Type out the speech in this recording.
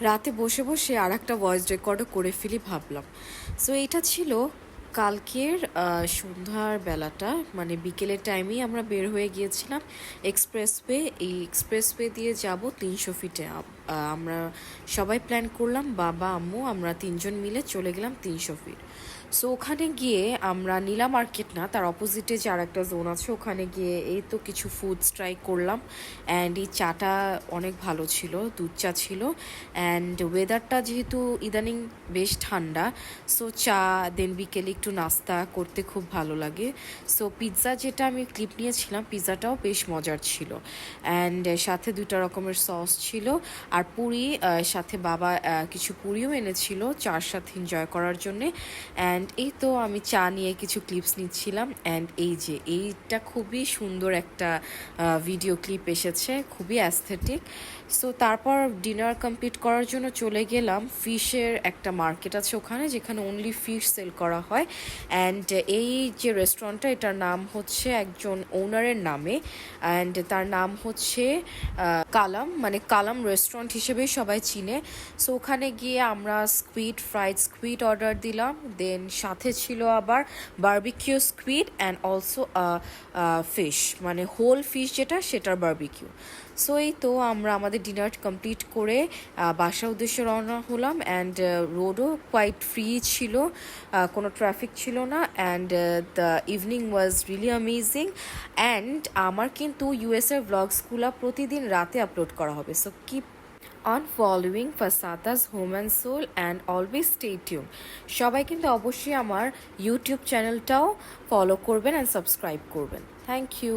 রাতে বসে বসে আর একটা ভয়েস রেকর্ডও করে ফেলি ভাবলাম। সো এটা ছিল কালকের সন্ধ্যার বেলাটা, মানে বিকেলের টাইমেই আমরা বের হয়ে গিয়েছিলাম এক্সপ্রেসওয়ে। এই এক্সপ্রেসওয়ে দিয়ে যাব 300 ফিটে। আমরা সবাই প্ল্যান করলাম, বাবা আম্মু আমরা তিনজন মিলে চলে গেলাম 300 ফিট। সো ওখানে গিয়ে আমরা নীলা মার্কেট না, তার অপোজিটে যে আর একটা জোন আছে, ওখানে গিয়ে এই তো কিছু ফুডস ট্রাই করলাম। অ্যান্ড এই চাটা অনেক ভালো ছিল, দুধ চা ছিল। অ্যান্ড ওয়েদারটা যেহেতু ইদানিং বেশ ঠান্ডা, সো চা দেন বিকেলে একটু নাস্তা করতে খুব ভালো লাগে। সো পিৎজা যেটা আমি ক্লিপ নিয়েছিলাম, পিৎজাটাও বেশ মজার ছিল। অ্যান্ড সাথে 2টা রকমের সস ছিল। আর পুরি, সাথে বাবা কিছু পুরিও এনেছিল চার সাথে এনজয় করার জন্যে। অ্যান্ড এই তো আমি চা নিয়ে কিছু ক্লিপস নিচ্ছিলাম। অ্যান্ড এই যে এইটা খুবই সুন্দর একটা ভিডিও ক্লিপ এসেছে, খুবই অ্যাস্থেটিক। সো তারপর ডিনার কমপ্লিট করার জন্য চলে গেলাম ফিশের একটা মার্কেট আছে ওখানে, যেখানে অনলি ফিশ সেল করা হয়। অ্যান্ড এই যে রেস্টুরেন্টটা, এটার নাম হচ্ছে একজন ওনারের নামে। অ্যান্ড তার নাম হচ্ছে কালাম, মানে কালাম রেস্টুরেন্ট হিসেবেই সবাই চিনে। সো ওখানে গিয়ে আমরা ফ্রাইড স্কুইড অর্ডার দিলাম। দেন সাথে ছিল আবার barbecue squid and also fish, মানে হোল ফিশ যেটা, সেটার বারবিকিউ। সো এই তো আমরা আমাদের ডিনার কমপ্লিট করে বাসার উদ্দেশ্যে রওনা হলাম। অ্যান্ড রোডও কোয়াইট ফ্রি ছিল, কোনো ট্রাফিক ছিল না। And the evening was really amazing. And আমার কিন্তু ইউএসএর ভ্লগসগুলো প্রতিদিন রাতে আপলোড করা হবে। So keep on following Fasada's Home and Soul and always stay tuned. সবাই কিন্তু অবশ্যই আমার ইউটিউব চ্যানেলটাও ফলো করবেন অ্যান্ড সাবস্ক্রাইব করবেন। Thank you.